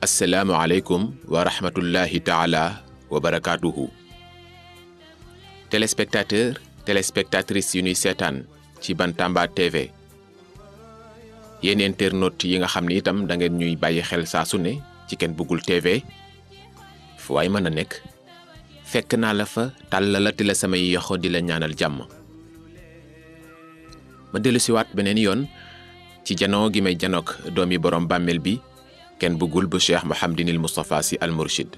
asalaamualeykum wa rahmatullahi taala wa barakaatuhu. Téléspectateurs téléspectatrices yu ñuy seetaan ci Bantamba TV yéen internautes yi nga xam ni itam da ngeen ñuy bàyyi xel saa su ne ci Ken Bugul TV fu waay mën a nekk fekk naa la fa tàllalati la samay yoxo di la ñaanal jàmm. ma dellu siwaat beneen yoon ci janoo gi may janook doomi borom bàmmeel bi Ken Bugul bu Cheikh Mouhamadinil Moustapha Sy Al Mourchid.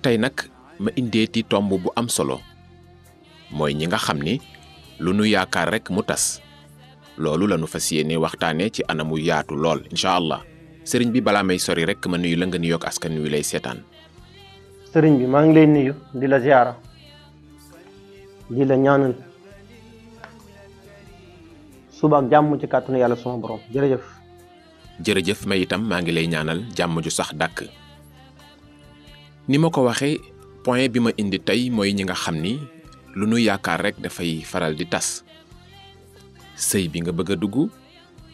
tey nag ma indeeti tomb bu am solo mooy ñi nga xam ni lu nu yaakaar rek mu tas loolu la nu fas yéene waxtaane ci anamu yaatu lool incha allah sëriñ bi balaa may sori rek ma nuyu la nga nuyoog askan wi lay seetaan. sëriñ bi maa ngi lay nuyu di la ziara di la ñaanal suba ak jàmm ci kàttanu yàlla suma borom jërëjëf. jërëjëf may itam maa ngi lay ñaanal jàmm ju sax dàkk. ni ma ko waxee point bi ma indi tey mooy ñi nga xam ni lu nu yaakaar rek dafay faral di tas sëy bi nga bëgg a dugg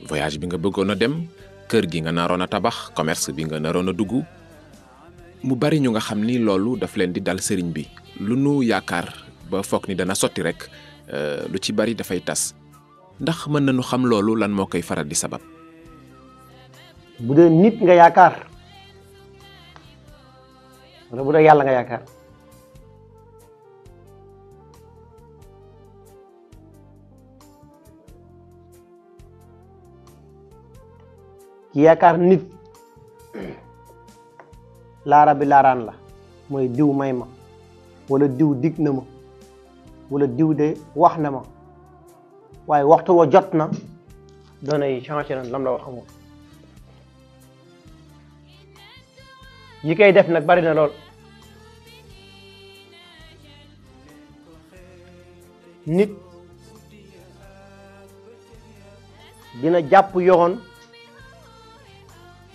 voyage bi nga bëggoon a dem kër gi nga naroon a tabax commerce bi nga naroon a dugg mu bari ñu nga xam ni loolu daf leen di dal sëriñ bi lu nu yaakaar ba foog ni dana sotti rek lu ci bari dafay tas ndax mën nañu xam loolu lan moo koy faral di sabab. bu dee nit nga yaakaar wala bu dee yàlla nga yaakaar ki yaakaar nit laara bi laaraan la mooy diw may ma wala diw dig na ma wala diw de wax na ma waaye waxtu wa jot na doonay changé na lam la wax xamul yi koy def nag bari na lool nit dina jàpp yoon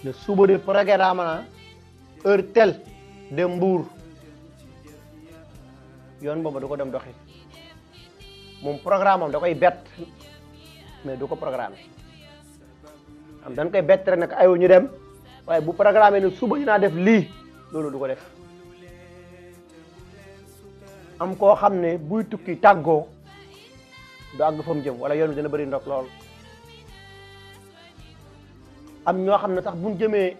ne suba de programme na heure tel de Mbuur yoon boobu du ko dem doxi moom programme am da koy bett mais du ko programme am dañ koy bett rek nag aywa ñu dem waaye bu programme ne suba dinaa def lii loolu du ko def am koo xam ne buy tukki tàggoo du àgg fa mu jëm wala yoon bi dina bëri ndox lool am ñoo xam ne sax buñ jëmee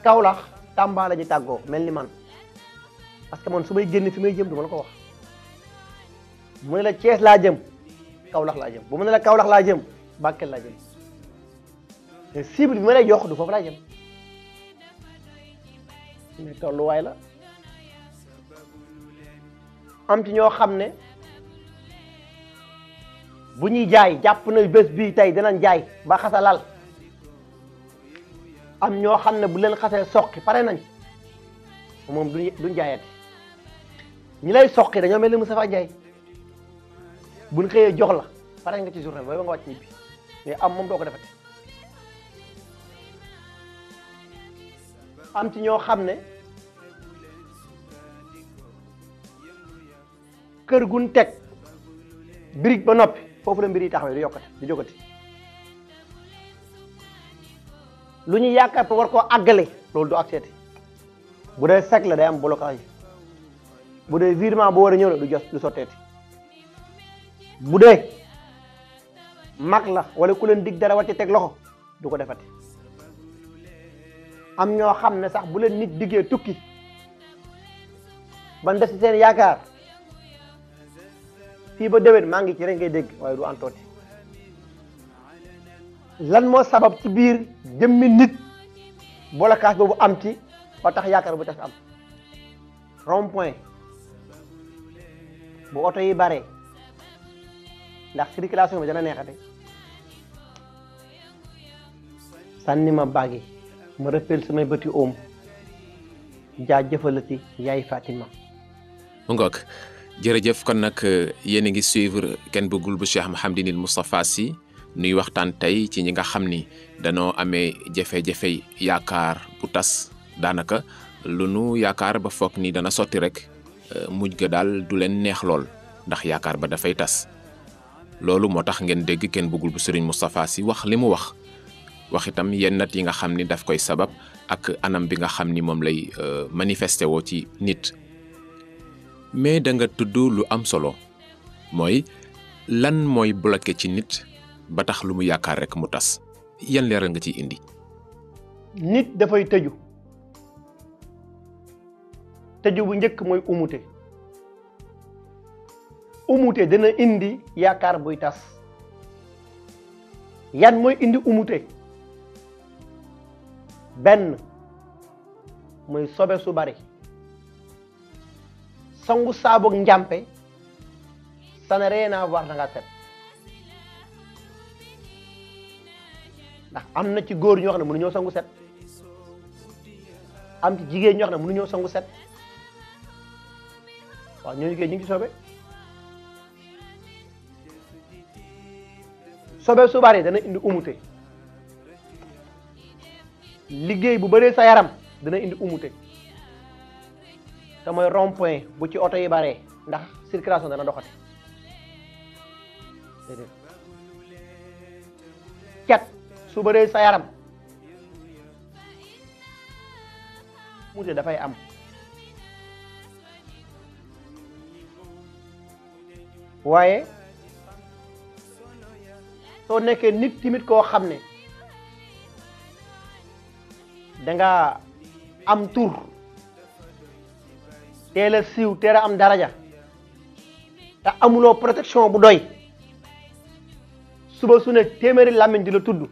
Kaolack Tamba la ñu tàggoo mel ni man parce que man su may génn fi may jëm du ma la ko wax bu mu ne la Thiès laa jëm Kaolack laa jëm bu mu ne la Kaolack laa jëm Bakel laa jëm te cible bi ma lay jox du foofu laa jëm mais tolluwaay la am ci ñoo xam ne bu ñuy jaay jàpp na bés bii tey dinañ jaay ba xasalal am ñoo xam ne bu leen xasee soqi pare nañ moom duñ jaayati ñi lay soqi dañoo mel ni Moustapha Ndiaye buñ xëyee jox la pare nga ci journée booy ba nga wàcc ñibbi mais am moom doo ko defati am ci ñoo xam ne kër gun teg birig ba noppi foofu la mbir yi taxawee du yokkati du jógati lu ñu yaakaar pour war koo àggale loolu du accepté bu dee sec la day am blocage bu dee virement bu war a ñëw la du sotteeti bu dee mag la wala ku leen dig dara war ci teg loxo du ko defati am ñoo xam ne sax bu leen nit diggee tukki ban def ci seen yaakaar fii ba déwén maa ngi ci rek ngay dégg waaye du antooti lan moo sabab ci biir jëmmi nit blocage boobu am ci ba tax yaakaar bu tas am rond point bu oto yi bare ndax circulation bi dana neexate sànni ma baagi ma rappel samay bëti oom jaajëfalati yaay Fatima. mu ngoog jërëjëf kon nag yéen a ngi suivre Ken Bugul bu Cheikh Mouhamadinil Moustapha Sy nuy waxtaan tey ci ñi nga xam ni danoo amee jafe-jafe yaakaar bu tas daanaka lu nu yaakaar ba foog ni dana sotti rek mujj ga daal du leen neex lool ndax yaakaar ba dafay tas loolu moo tax ngeen dégg Ken Bugul bu Serigne Moustapha Sy wax li mu wax wax itam yennat yi nga xam ni daf koy sabab ak anam bi nga xam ni moom lay manifesté woo ci nit. mais da nga tudd lu am solo mooy lan mooy bloqué ci nit ba tax lu mu yaakaar rek mu tas yan leeral nga ciy indi. nit dafay tëju bu njëkk mooy umute dana indi yaakaar buy tas. yan mooy indi umute benn mooy sobe su bari sangu saaboog njàmpe ça n'a rien à voir da nga set ndax am na ci góor ñoo xam ne mënuñoo sangu set am ci jigéen ñoo xam ne mënuñoo sangu set waaw ñooñu koy ñu ngi sobe sobe su bari dana indi umute liggéey bu bëree sa yaram dana indi umute te mooy rond-point bu ci oto yi baree ndax circulation dana doxati déedéet cat su bëree sa yaram umute dafay am waaye soo nekkee nit timit koo xam ne danga am tur teel a siiw teel a am daraja te amuloo protection bu doy suba su ne téeméeri làmmiñ di la tudd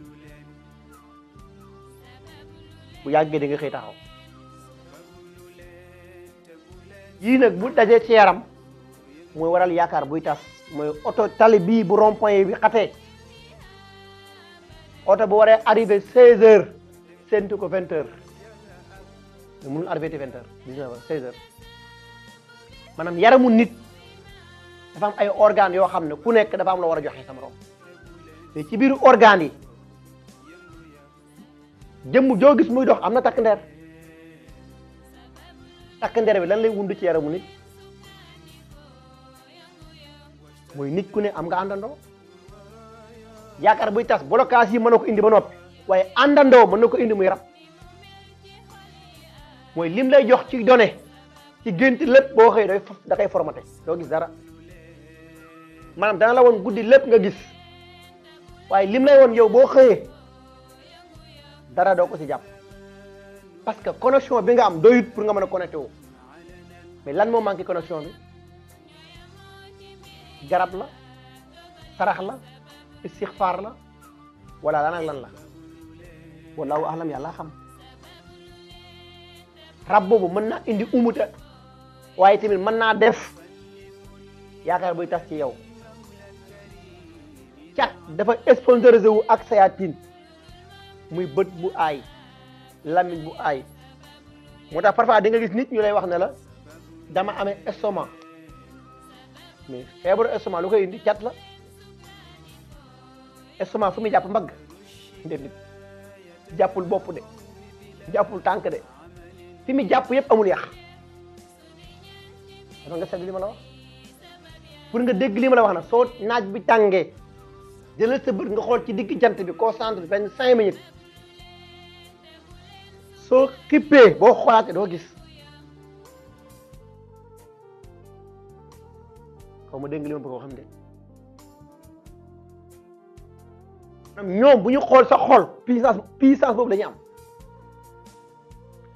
bu yàggee di nga xëy taxaw yii nag bu dajee ci yaram mooy waral yaakaar buy tas mooy oto tali bii bu rond-point bi xatee oto bu waree arrivé 16 heures séntu ko 20 heures mais mënul arrivé te 20 heures 19 heures 16 heures maanaam yaramu nit dafa am ay organes yoo xam ne ku nekk dafa am la war a joxe sama morom mais ci biiru organes yi jëmm joo gis muy dox am na takk ndeer bi lan lay wund ci yaramu nit mooy nit ku ne am nga àndandoo yaakaar buy tas blocage yi mën na ko indi ba noppi waaye àndandoo mën na ko indi muy rab mooy lim lay jox ci données ci gént lépp boo xëy da koy formaté doo gis dara maanaam dana la woon guddi lépp nga gis waaye lim lay woon yow boo xëyee dara doo ko ci jàpp parce que connexion bi nga am doyut pour nga mën a connecté wu mais lan moo manqué connexion bi garab la sarax la istixfaar la wala lan ak lan la wallahu ahlam yàlla xam rab boobu mën naa indi umuta waaye tamit mën naa def yaakaar buy tas ci yow cat dafa sponsorisé wu ak sayaatin muy bët bu aay lamiñ bu aay moo tax parfois di nga gis nit ñu lay wax ne la dama amee estomac mais feebaru estomac lu koy indi cat la estomac fu muy jàpp mbagg nit jàppul bopp de jàppul tànk de fi muy jàpp yëpp amul yàq dafa nga seetlu li ma la wax pour nga dégg li ma la wax nag soo naaj bi tàngee jëlal sa bët nga xool ci digg jant bi concentré benn 5 minutes soo xippee boo xoolaatee doo gis xaw ma dégg li ma bëgg a xam de ñoom bu ñu xool sa xol puissance boobu la ñu am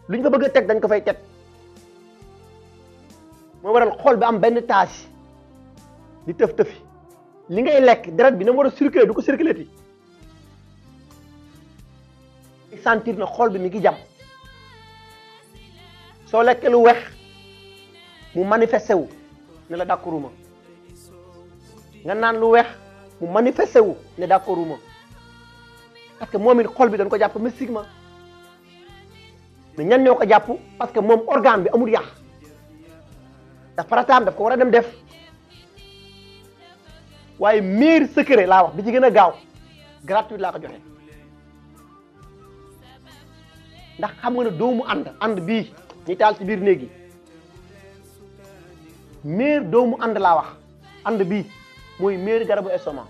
lu ñu ko bëgg a teg dañ ko fay teg moo waral xol bi am benn tâche di tëf-tëfi li ngay lekk deret bi na mu war a circuler du ko circuler ti sentir na xol bi mi ngi jam soo lekkee lu weex mu manifesté wu ne la d'accorduma nga naan lu weex mu manifesté wu ne d'accorduma parce que moom it xol bi dañ ko jàpp mystiquement mais ñan ñoo ko jàpp parce que moom organe bi amul yàq daf farataam daf ko war a dem def waaye meilleur secret laa wax bi ci gën a gaaw gratuit laa ko joxe ndax xam nga ne doomu ànd bii ñi taal ci biir néeg yi meilleur doomu ànd laa wax ànd bii mooy meilleur garabu estomac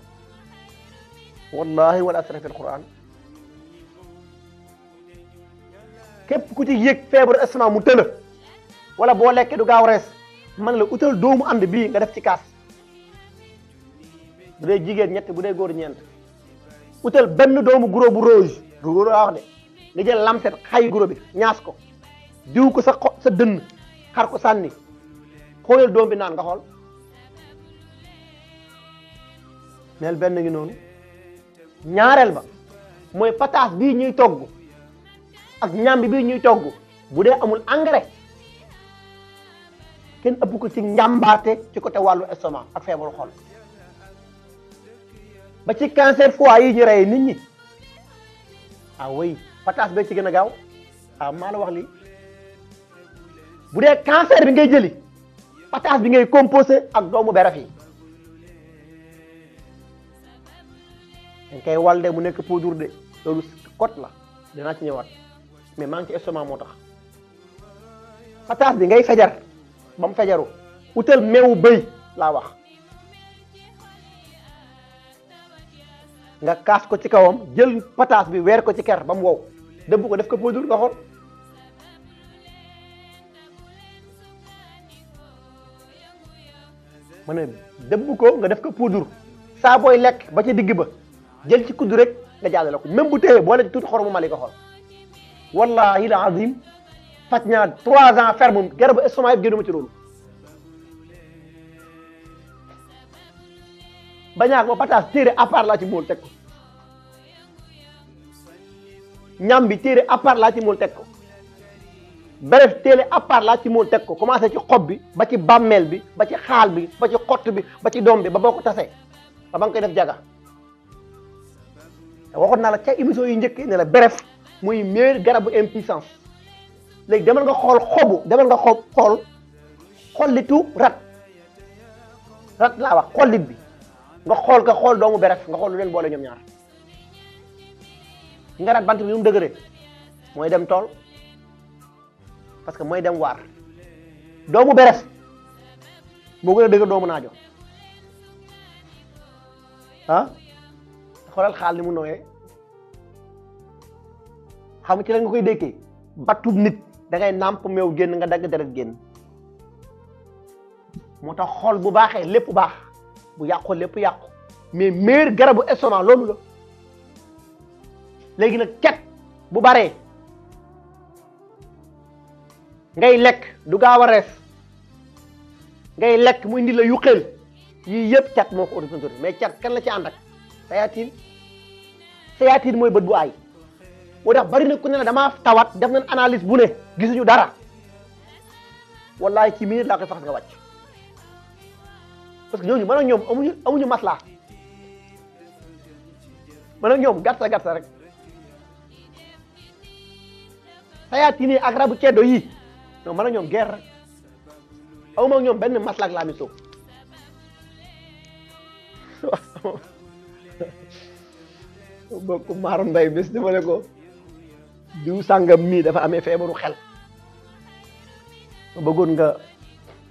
wallahi wala asra fil quran képp ku ci yëg feebaru estomac mu tëla wala boo lekkee du gaaw rees man la utal doomu ànd bii nga def ci kaas bu dee jigéen ñett bu dee góor ñeent utal benn doomu guro bu rouge du guro laa wax de nga jël lamset xay guro bi ñaas ko diw ko sa dënn xar ko sànni xoolal doom bi naan nga xool neel benn ngi noonu ñaareel ba mooy pataas bii ñuy togg ak ñambi bii ñuy togg bu dee amul engrais kenn ëpp ko ci njàmbaate ci côté wàllu estomac ak feebaru xol ba ci cancer foie yi ñu rey nit ñi ah oui pataas bee ci gën a gaaw ah maa la wax lii bu dee cancer bi ngay jëli pataas bi ngay composé ak doomu beref yi dañ koy wal de mu nekk poudre de loolu côte la dinaa ci ñëwaat mais maa ngi ci estomac moo tax pataas bi ngay fajar ba mu fajaru utal meewu bëy laa wax nga kaas ko ci kawam jël pataas bi weer ko ci ker ba mu wow dëbb ko def ko poudre nga xool ma ne dëbb ko nga def ko poudre saa booy lekk ba ci digg ba jël ci kudd rek nga jàllale ko même bu téye boole ci tuuti xoromu Mali nga xool wallahi la azim faj naa 3 ans ferme garabu estomac yëpp génnuma ci loolu bañaak ma pataas téere à part laa ci mool teg ko ñam bi téere à part laa ci mool teg ko bref téere à part laa ci mool teg ko commencé ci xob bi ba ci bàmmeel bi ba ci xaal bi ba ci xott bi ba ci doom bi ba boo ko tasee ba nga koy def jaga waxoon naa la ca émission yi njëkk ne la bref muy meilleur garabu impuissance léegi demal nga xool xobu demal nga xool xollitu rat laa wax xollit bi nga xool doomu bref nga xool lu leen boole ñoom ñaar nga rat bant bi nu mu dëgëree mooy dem tool parce que mooy dem waar doomu bref moo gën a dëgër doomu naajo ah xoolal xaal ni mu nooyee xam ci la nga koy dékkee battub nit da ngay nàmp meew génn nga dagg deret génn moo tax xol bu baaxee lépp baax bu yàqoo lépp yàqu mais meilleur garabu estomac loolu la léegi nag cat bu baree ngay lekk du gaaw a rees ngay lekk mu indi la yuqeel yii yëpp cat moo ko autorisé mais cat kan la ci ànd ak sayaatiin mooy bët bu aay moo tax bari na ku ne la damaa tawat def nañ analyse bu ne gisuñu dara wallahi ci minute laa koy fax nga wàcc parce que ñooñu man ak ñoom amuñu maslaa man ak ñoom gàtta rek sayaatiin yi ak rabu ceddo yi non man ak ñoom guerre rek awuma ak ñoom benn maslaa ak laa mi soo bokk Mara Mbaye bés dama ne ko diw sàngam mii dafa amee feebaru xel ma bëggoon nga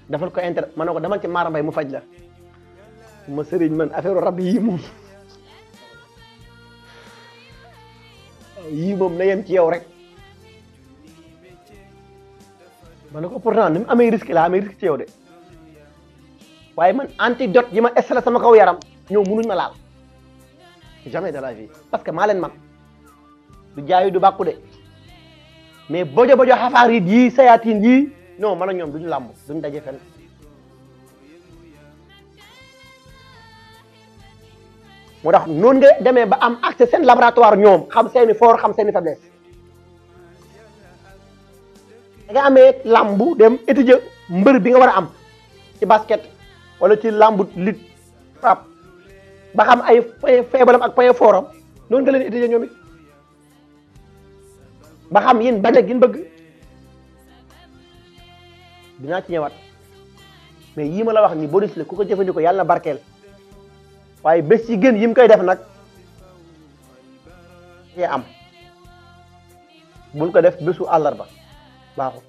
defal ko inter ma ne ko demal ci Mara Mbaye mu faj la ma sëriñ man affaire rab yii moom na yem ci yow rek ma ne ko pourtant ni mu amee risque la amee risque ci yow de waaye man antidote yi ma installé sama kaw yaram ñoom munuñ ma laal jamais de la vie parce que maa leen mag du jaayu du bàkku de mais bojo xafaarit yii sayaatin yii non man ak ñoom duñu làmb duñu daje fenn moo tax noonu nga demee ba am accès seen laboratoire ñoom xam seeni fort xam seeni faiblesse da nga amee làmbu dem étudier mbër bi nga war a am ci basket wala ci làmbu lit frappe ba xam ay feebaram ak point fortam noonu nga leen étudier ñoom it ba xam yéen bañ ak yéen bëgg dinaa ci ñëwaat mais yii ma la wax ni bonus la ku ko jëfandikoo yàlla na barkeel waaye bés yi gën yi mu koy def nag yee am bul ko def bésu àllarba baaxul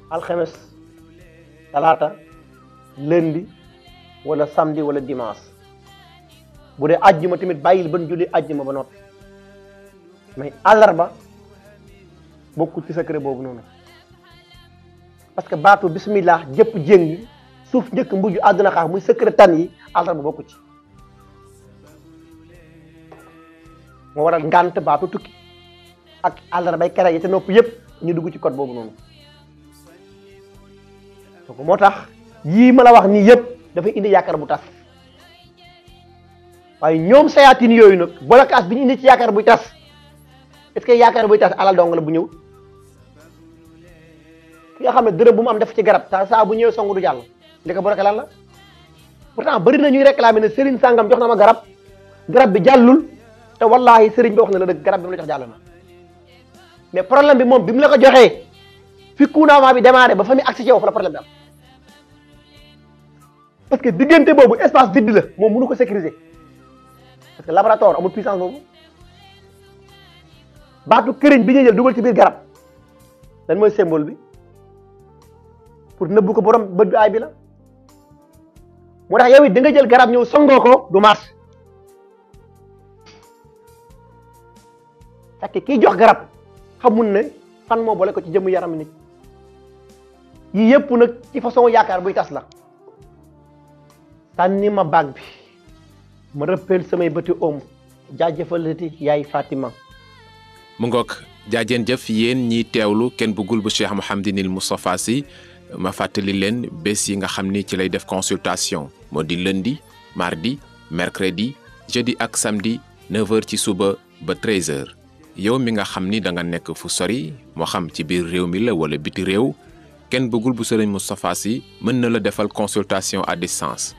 alxames talaata lundi wala samedi wala dimanche bu dee àjjuma tamit bàyyil ban julli àjjuma ba noppi mais àllarba bokkul ci secret boobu noonu parce que baatu bismillah jëpp jéng suuf njëkk mbuju àdduna xaar muy secret tan yi àllarba bokku ci moo waral ngànt baatu tukki ak àllarbay kere yi te nopp yëpp ñu dugg ci code boobu noonu donc moo tax yii ma la wax nii yëpp dafay indi yaakaar bu tas waaye ñoom sayaatin yooyu nag bolokaas bi ñu indi ci yaakaar buy tas est-ce que yaakaar buy tas alal dong la bu ñëw ki nga xam ne dërëm bu mu am def ci garab saa bu ñëwee song du jàll li ko boloké lan la pourtant bëri na ñuy réclamer ne Serigne Sangam jox na ma garab bi jàllul te wallahi Serigne bi wax na la dëgg garab bi mu la jox jàll na mais problème bi moom bi mu la ko joxee fi kuunaamaa bi démarré ba fa muy accès ci yow fa la problème bi am parce que diggante boobu espace vide la moom mënu ko sécuriser parce que laboratoire amul puissance boobu baatu këriñ bi ñuy jël dugal ci biir garab lan mooy symbole bi pour nëbbu ko borom bët bi aay bi la moo tax yow it da nga jël garab ñëw songoo ko du marche fekk kiy jox garab xamul ne fan moo boole ko ci jëmm yaram nit yii yëpp nag ci façon yaakaar buy tas la sànni ma baag bi ma rëppeel samay bëti oom jaajëfalati yaay Fatima. mu ngoog jaajeen jëf yéen ñiy teewlu kenn bëggul bu Cheikh Mouhamadinil Moustapha Sy ma fàttali leen bés yi nga xam ni ci lay def consultation moo di lundi mardi mercredi jeudi ak samedi 9h ci suba ba 13h yow mi nga xam ni da nga nekk fu sori moo xam ci biir réew mi la wala biti réew kenn bëggul bu Serigne Moustapha Sy mën na la defal consultation à distance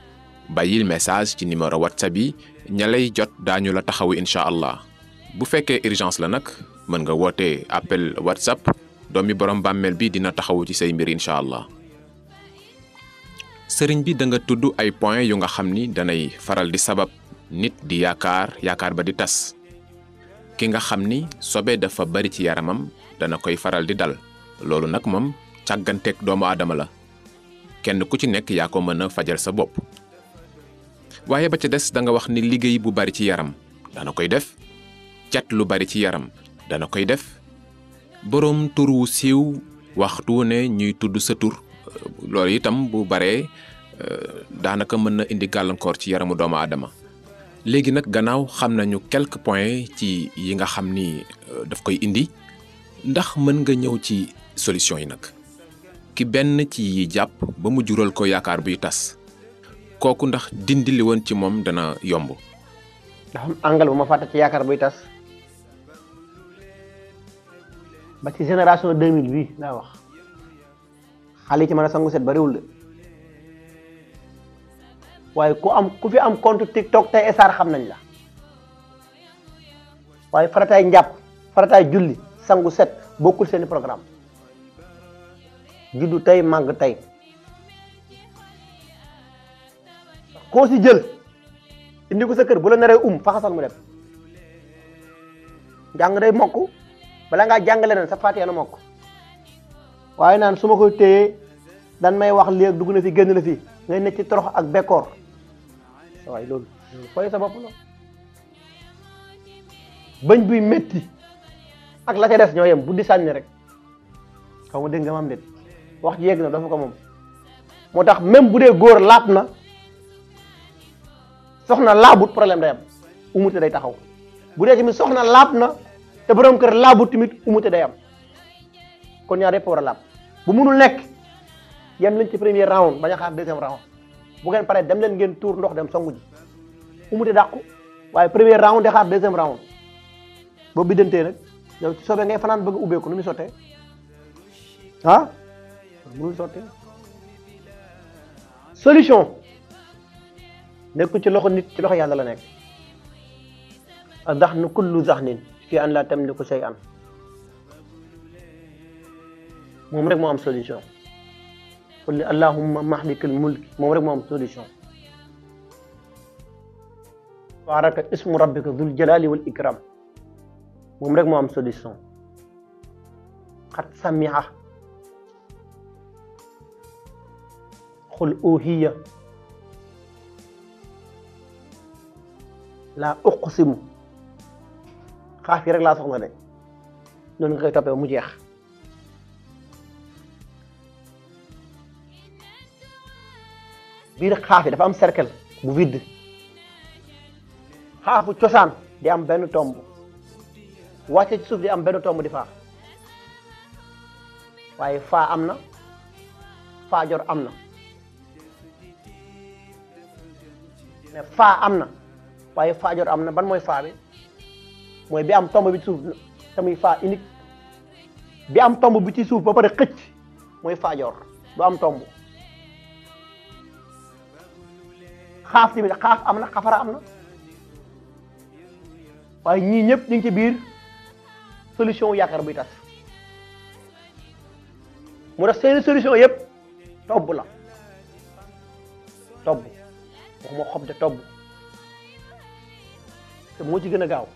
bàyyil message ci numéro WhatsApp yi ña lay jot daañu la taxawu incha allah bu fekkee urgence la nag mën nga woote appel WhatsApp doomi borom bàmmeel bi dina taxawu ci say mbir incha allah sëriñ bi da nga tudd ay point yu nga xam ni danay faral di sabab nit di yaakaar ba di tas ki nga xam ni sobe dafa bari ci yaramam dana koy faral di dal loolu nag moom càgganteeg doomu aadama la kenn ku ci nekk yaa ko mën a fajal sa bopp waaye ba ca des da nga wax ni liggéey bu bari ci yaram dana koy def cat lu bari ci yaram dana koy def boroom tur wu siiw waxtu ne ñuy tudd sa tur loolu itam bu baree daanaka mën na indi gàllankoor ci yaramu doomu aadama léegi nag gannaaw xam nañu quelques points ci yi nga xam ni daf koy indi ndax mën nga ñëw ci solution yi nag ki benn ci yi jàpp ba mu jural ko yaakaar buy tas kooku ndax dindi li woon ci moom dana yomb. dafa am angle bu ma fàtte ci yaakaar buy tas ba ci génération 2000 bi laa wax xale yi ci mën a sangu set bariwul de waaye ku fi am compte TikTok tey esaar xam nañ la waaye farataay njàpp farataay julli sangu set bokkul seeni programme juddu tey màgg tey koo si jël indi ko sa kër bu la naree faxasal mu dem jàng day mokk bala ngaa jàng leneen sa Faatiha na mokk waaye naan su ma koy téyee dan may wax léegi dugg na fi génn na fi ngay nekk ci torox ak bekkoor waaye loolu fooy sa bopp la bañ buy métti ak la ca des ñoo yem bu di sànni rek xaw ma dégg nga ma am déet wax ji yegg na dafa ko moom moo tax même bu dee góor laab na soxna laabut problème day am umute day taxaw bu dee tamit soxna laab na te borom kër laabut tamit umute day am kon ñaar yëpp war a laab bu munul nekk yem leen ci premier round bañ a xaar deuxième round bu ngeen paree dem leen ngeen tuur ndox dem songu ji umute dàqu waaye premier round de xaar deuxième round boobu bi dentee nag yow ci soobee ngay fanaan bëgg ubbeeku nu muy sottee ah mënul sottee solution nekkul ci loxo nit ci loxo yàlla la nekk adahnu kullu zahnin fi an la tamliku shay'an moom rek moo am solution qul allahumma mahlikal mulki moom rek moo am solution tabaraka ismu rabbika dhul jalali wal ikram moom rek moo am solution qad sami'a qul uhiya la uqsimu xaaf yi rek laa soxla de noonu nga koy toppee mu jeex biir xaaf yi dafa am cercle bu vide xaafu cosaan di am benn tomb wàcce ci suuf di am benn tomb di faa waaye faa am na faa jor am na mais faa am na waaye faa jor am na ban mooy faa bi mooy bi am tomb bi ci suuf tamuy faa unique bi am tomb bi ci suuf ba pare xëcc mooy faa jor du am tomb xaaf tamit xaaf am na xafara am na waaye ñii ñëpp ñu ngi ci biir solution wu yaakaar buy tas mu def seeni solution yëpp tobb la tobb waxuma xob de tobb te moo ci gën a gaaw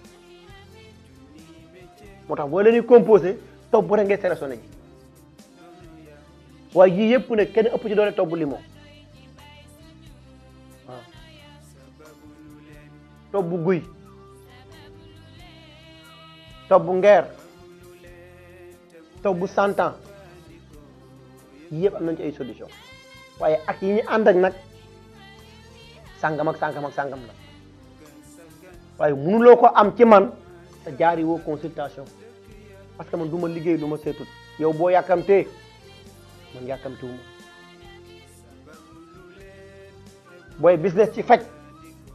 moo tax boo leen di composé tobb rek ngay sélectionné ji waaye yii yëpp ne kenn ëpp ci doole tobb limon waaw tobb guy tobb ngeer tobb santan yii yëpp am nañ ci ay solution waaye ak yi ñu ànd ak nag sàngam ak sàngam ak sàngam la waaye mënuloo ko am ci man te jaari woo consultation parce que man du ma liggéey du ma seetut yow boo yàkkamtee man yàkkamtiwuma booy business ci faj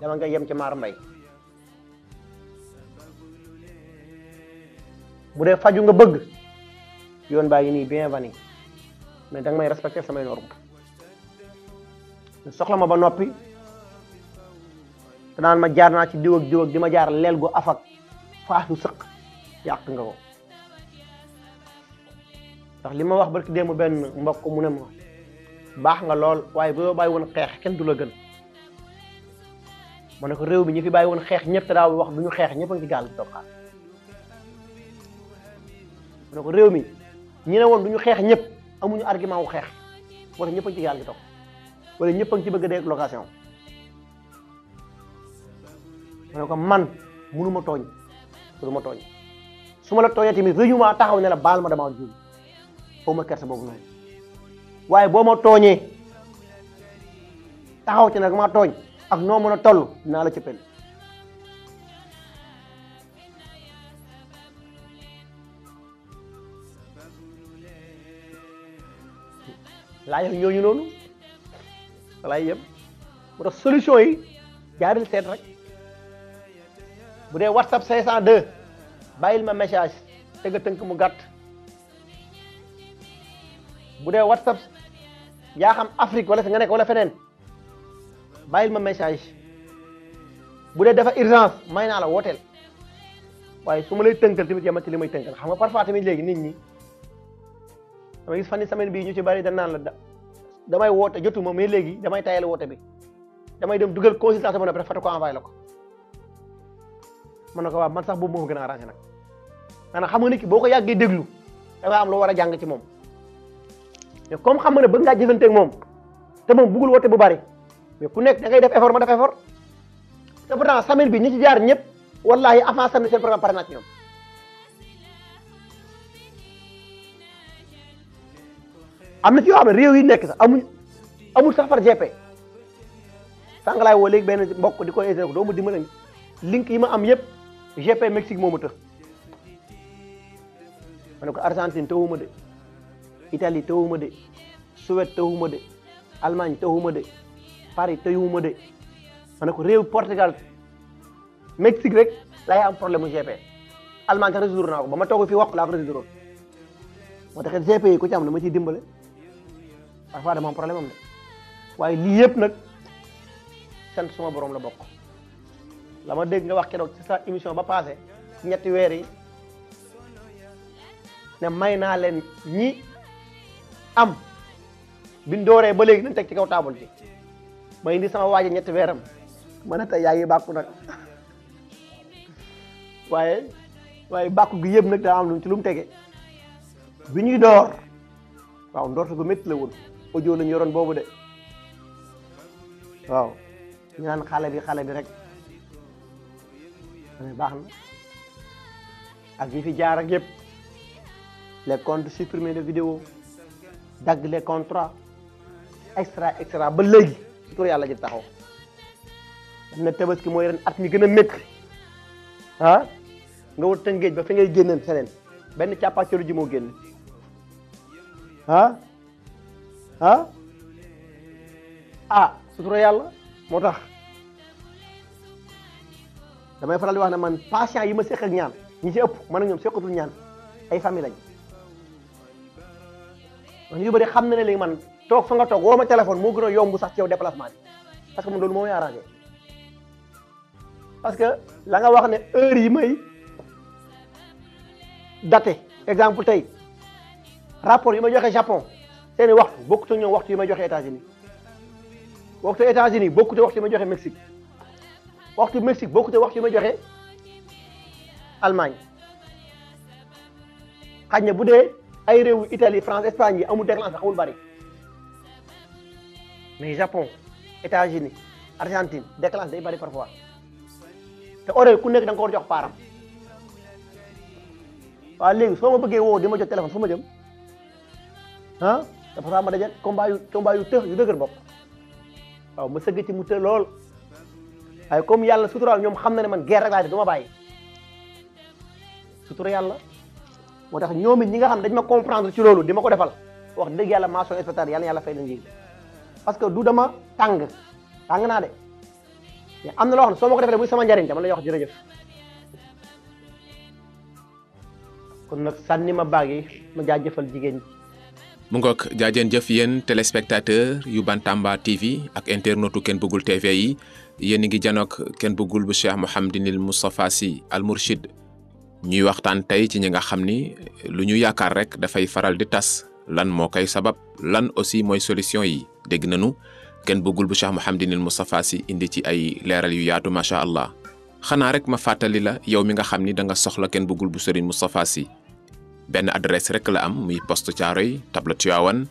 dama nga yem ci maar mbay bu dee faju nga bëgg yoon baa ngi nii bienvenu mais danga may respecter samay norme soxla ma ba noppi te naan ma jaar naa ci diw ak diw ak di ma jaar leel gu afak faasu sëq yàq nga ko ndax li ma wax barki démb benn mbokk mu ne ma baax nga lool waaye boo bàyyi woon xeex kenn du la gën ma ne ko réew bi ñi fi bàyyi woon xeex ñëpp te daaw wax du ñu xeex ñëpp a ngi ci gaal bi toog xaar ma ne ko réew mi ñi ne woon du ñu xeex ñëpp amuñu argument wu xeex moo tax ñëpp a ngi ci gaal gi toog wala ñëpp a ngi ci bëgg a dee location ma ne ko man mënuma tooñ du ma tooñ su ma la tooñee tamit réñu ma taxaw ne la baal ma dama juum foo ma kersa boobu noonu waaye boo ma tooñee taxaw ci nag ma tooñ ak noo mën a toll dinaa la cëppel laajal ñooñu noonu walaay yëpp moo tax solution yi jaaril seet rek bu dee WhatsApp 502 bàyyil ma message te nga tënk mu gàtt bu dee WhatsApp yaa xam Afrique wala fi nga nekk wala feneen bàyyil ma message bu dee dafa urgence may naa la wooteel waaye su ma lay tënkal tamit yamati li may tënkal xam nga parfois tamit léegi nit ñi dama gis fan ni semaine bii ñu ci bari dañ naan la damay woote jotuma mais léegi damay tayal woote bi damay dem dugal consultation ba noppi fata ko envoyé la ko man na ko waaw man sax boobu moo gën a arrangé nag maanaam xam nga nit ki boo ko yàggee déglu da nga am loo war a jàng ci moom mais comme xam nga ne bëgg ngaa jëfanteeg moom te moom bëggul woote bu bari mais ku nekk da ngay def effort ma def effort te pourtant semaine bi ñi ci jaar ñëpp wallahi avant semaine seen programme pare na ci ñoom am na ci yoo xam ne réew yi nekk sax amul sax far GP sànq laay woo léegi benn mbokk di ko essayé ko doo ma dimbale link yi ma am yëpp GP Mexique moo ma të ma ne ko Argentine tawuma de Italie tawuma de Suède tawuma de Allemagne tawuma de Paris tawuma de ma ne ko réew Portugal Mexique rek laay am problème mu GP Allemagne sax résoudre naa ko ba ma toog fii wax laa ko résoudre moo tax GP yi ku ci am na ma ciy dimbale parfois dama am problème am de waaye lii yëpp nag sant suma borom la bokk la ma dégg nga wax keroog ci sa émission ba passé ci ñetti weer yi ne may naa leen ñi am biñ dooree ba léegi nañ teg ci kaw taabal ci ma indi sama waaje ñetti weeram ma ne tey yaa ngi bàkku nag waaye bàkku gi yëpp nag daa am lu ci lu mu tege bi ñuy door waaw ndoorte gu métti la woon audio lañu yoroon boobu de waaw ñu naan xale bi rek baax na ak yi fi jaar ak yëpp les comptes supprimés de vidéo dagg les contrats extra ba léegi tur yàlla ji taxaw dam ne tabaski mooy ren at mi gën a métti ah nga wut Tëngéej ba fi ngay génneen feneen benn càppaacolu ji moo génn sutura yàlla moo tax damay faral di wax ne man patient yi ma seq ak ñaan ñi ci ëpp man ak ñoom seqatul ñaan ay famille lañ man yu bëri xam na ne léegi man toog fa nga toog woo ma téléphone moo gën a yomb sax ci yow déplacement bi parce que man loolu moo may arrangé parce que la nga wax ne heure yi may daté exemple tey rapport yi ma joxe Japon seeni waxtu bokkut ak ñoom waxtu yi may joxe États-Unis waxtu États-Unis bokkut ak waxtu yi may joxe Mexique waxtu Mexique bokkut ak waxtu yi may joxe Allemagne xaj na bu dee ay réewu Italie France Espagne yi amul déclenche amul bari mais Japon États-Unis Argentine déclenche day bari parfois te horaire ku nekk da nga ko war jox paaram waaw léegi soo ma bëggee woo di ma jot téléphone fu ma jëm dafa saa ma daje combat yu tëx yu dëgër bopp waaw ma sëgg ci mu të lool waaye comme yàlla sutura ñoom xam na ne man guerre rek laa def du ma bàyyi sutura yàlla moo tax ñoom it ñi nga xam dañ ma comprendre ci loolu di ma ko defal wax dëgg yàlla mention spéciale yàlla yàlla fay na nji parce que du dama tàng naa de mais am na loo xam ne soo ma ko defee muy sama njariñ dama lay wax jërëjëf kon nag sànni ma baag yi ma jaajëfal jigéen ñi. mu ngoog jaajeen jëf yéen téléspectateur yu Bantamba TV ak internautu Ken Bëggul TV yi yéen ngi janook Ken Bëggul bu Cheikh Mouhamadinil Moustapha Sy Al Mourchid ñuy waxtaan tey ci ñi nga xam ni lu ñu yaakaar rek dafay faral di tas lan moo koy sabab lan aussi mooy solution yi dégg nañu Ken Bëggul bu Cheikh Mouhamadinil Moustapha Sy indi ci ay leeral yu yaatu macha allah xanaa rek ma fàttali la yow mi nga xam ni da nga soxla Ken Bëggul bu Serigne Moustapha Sy benn adresse rek la am muy poste Thiaroye table Tivaouane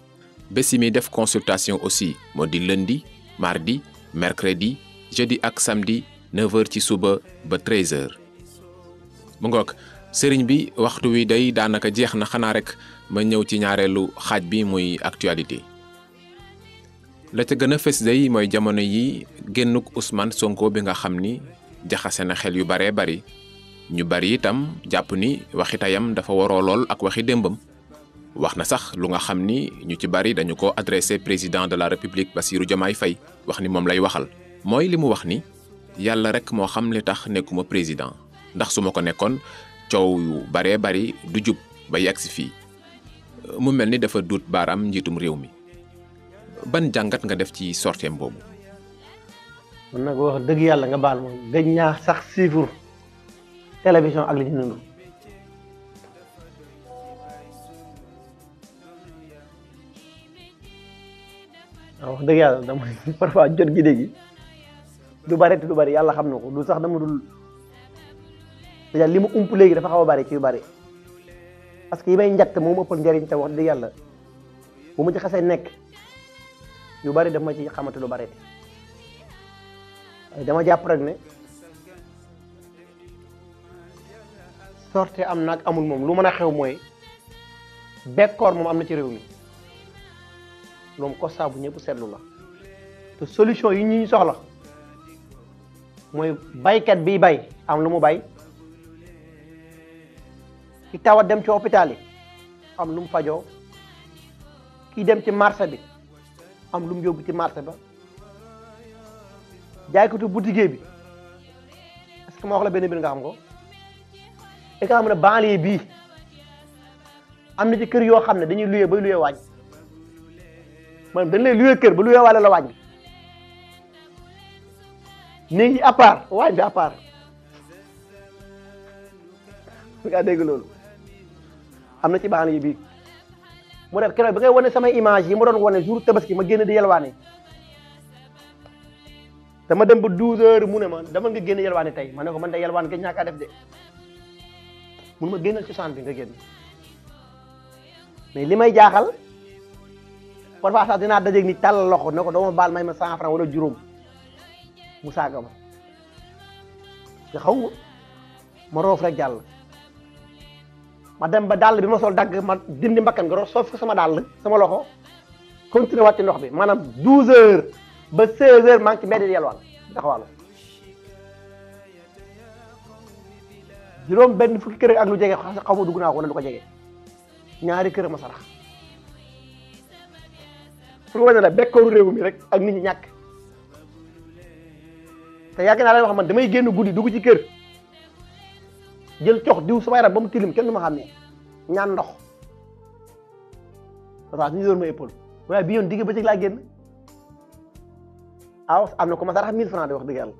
bés yi muy def consultation aussi moo di lundi mardi mercredi jeudi ak samedi 9h ci suba ba 13h. mu ngoog sëriñ bi waxtu wi day daanaka jeex na xanaa rek ma ñëw ci ñaareelu xaaj bi muy actualité la ca gën a fës day mooy jamono yi génnuk Ousmane Sonko bi nga xam ni jaxase na xel yu baree bari. ñu bari itam jàpp ni waxi tayam dafa waroo lool ak waxi démbam wax na sax lu nga xam ni ñu ci bari dañu ko adressé président de la république Bassirou Diomaye Faye wax ni moom lay waxal mooy li mu wax ni yàlla rek moo xam li tax nekkuma président ndax su ma ko nekkoon coow yu baree bari du jub ba yegg si fii mu mel ni dafa duut baaraam njiitum réew mi ban jàngat nga def ci sorteem boobu. man nag wax dëgg yàlla nga baal ma gëj ñaa sax siifur télévision ak li ñu nundu waaw wax dëgg yàlla dama parfois jot gi dégg du bari yàlla xam na ko du sax dama dul déjà li mu ump léegi dafa xaw a bari ci yu bari parce que yi may njatt moom ëppal njëriñ te wax dëgg yàlla bu ma ci xasee nekk yu bari daf ma ci xamante lu bari dama jàpp rek ne sorte am nag amul moom lu mën a xew mooy bekkoor moom am na ci réew mi loolu constat bu ñëpp seetlu la te solution yi ñu soxla mooy baykat biy bay am lu mu bay ki tawat dem ci hôpital yi am lu mu fajoo ki dem ci marché bi am lu mu yóbbu ci marché ba jaaykatu boutique bi est-ce que ma wax la benn mbir nga xam ko te nga xam ne banlieue bii am na ci kër yoo xam ne dañuy luye bay luye waañ maanaam dañ lay luye kër ba luye waale la waañ bi néeg yi à part waañ bi à part nga dégg loolu am na ci banlieue bii mu def keroog bi ngay wane samay image yi ma doon wane jour tabaski ma génn di yelwaane dama dem ba 12h mu ne ma dama nga génn yelwaane tey ma ne ko man de yelwaan gëj naa kaa def de mun ma génnal ci sant bi nga génn mais li may jaaxal parfois sax dinaa dajeeg ni tàllal loxo ne ko doo ma baal may ma 100 francs wala juróom mu saaga ma nga xaw ma roof rek jàll ma dem ba dàll bi ma sol dagg ma dindi mbakkan nga soof ko sama dàll sama loxo continuer waat ci ndox bi maanaam 12h ba 16h maa ngi ci mbedd di yelwaan taxawaalu juróom benn fukki kër ak lu jege xaw ma dugg naa ko wala lu ko jege ñaari kër ma sarax pour wane la bekkooru réew mi rek ak nit ñi ñàkk te yàgg naa lay wax man damay génn guddi dugg ci kër jël cox diw sama yaram ba mu tilim kenn du ma xam ne ñaan ndox parce que ñu doon ma épaule waaye bi yoon digg ba cëg laa génn aw am na ko ma sarax 1000 francs de wax dëgg yàlla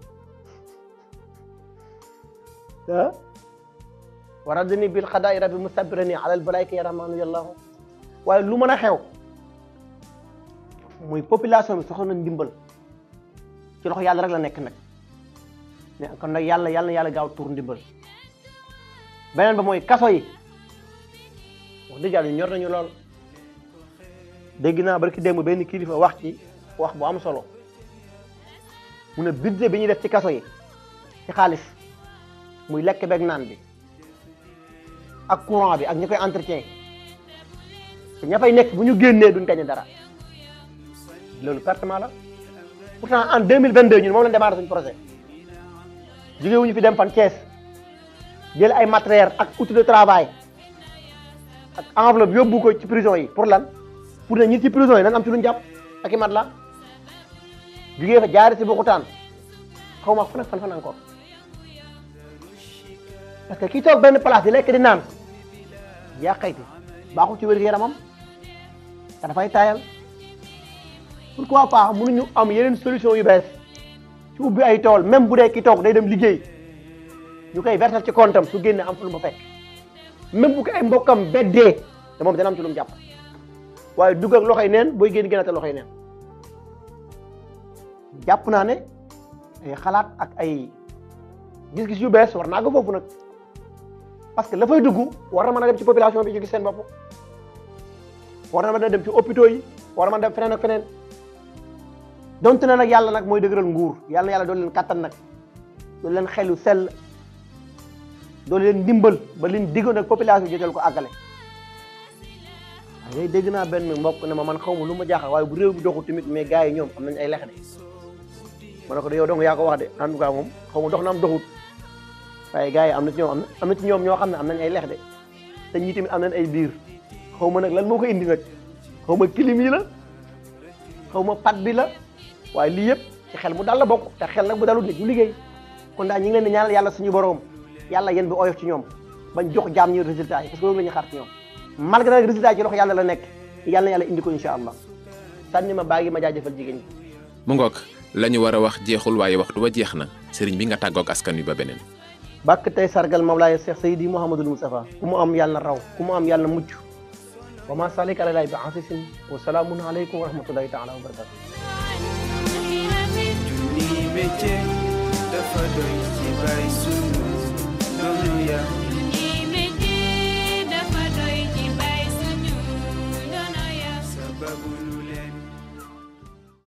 ah waradani bil xadaai rabbi musabirani alal balaayka ya rahmaanu yàllaahu waaye lu mën a xew muy population bi soxla na ndimbal ci loxo yàlla rek la nekk nag mais kon nag yàlla gaaw tuur ndimbal beneen ba mooy kaso yi wax dëgg yàlla ñor nañu lool dégg naa barki démb benn kilifa wax ci wax bu am solo mu ne budget bi ñuy def ci kaso yi ci xaalis muy lekk beeg naan bi ak courant bi ak ña koy entretien te ña fay nekk bu ñu génnee duñ gañe dara loolu pertement la pourtant en 2022 ñun moom lañ démarré suñu projet jóge wuñu fi dem fan Thiès jël ay matériel ak outil de travail ak enveloppe yóbbu ko ci prison yi pour lan pour ne ñi ci prison yi nan am ci luñ jàpp ak i mat la jógee fa jaari si Bokutaan xaw ma fan encore parce que kii toog benn place di lekk di naan yàqayti baaxul ci wér-gu-yaramam te dafay taayal pourquoi pas mënuñu am yeneen solution yu bees ci ubbi ay tool même bu dee ki toog day dem liggéey ñu koy versal ci comptam su génne am fu lu ma fekk même bu ko ay mbokkam beddee te moom dana am ci lu mu jàpp waaye dugg ak loxoy neen booy génn génnate loxoy neen jàpp naa ne ay xalaat ak ay gis-gis yu bees war naa ko foofu nag parce que la fay dugg war na mën a dem ci population bi ñu gis seen bopp war na mën a dem ci hôpitaux yi war na mën a dem feneen ak feneen donte ne nag yàlla nag mooy dëgëral nguur yàlla doon leen kattan nag doon leen xelu sell doon leen dimbal ba liñ diggoon ak population bi jotal ko àggale waaye dégg naa benn mbokk ne ma man xaw ma lu ma jaaxal waaye bu réew mi doxul tamit mais gars yi ñoom am nañ ay lex de ma ne ko de yow dong yaa ko wax de en tout cas moom xaw ma dox na am doxut waaye gars yi am na ci ñoom ñoo xam ne am nañ ay lex de te ñii tamit am nañ ay biir xaw ma nag lan moo ko indi nag xaw ma kilim yi la xaw ma pat bi la waaye lii yëpp ci xel mu dal la bokk te xel nag bu dalut nit ñu liggéey kon daal ñu ngi leen di ñaanal yàlla suñu borom yàlla yéen bi oyof ci ñoom bañ jox jaam ñi résultat yi parce que loolu la ñuy xaar ci ñoom malgré nag résultat yi ci loxo yàlla la nekk yàlla na yàlla indi ko incha allah sànni ma baagi ma jaajëfal jigéen ñi. mu ngoog la ñu war a wax jeexul waaye waxtu ba jeex na sëriñ bi nga tàggoog askan wi ba beneen. bàkk tey sargal Mawlaaya Cheikh Seydi Mouhamadul Moustapha ku mu am yàlla na raw ku mu am yàlla na mucc wa ma salik ala laay bi asisin wa salaamun aleykum wa rahmatullahi taala wa barakatu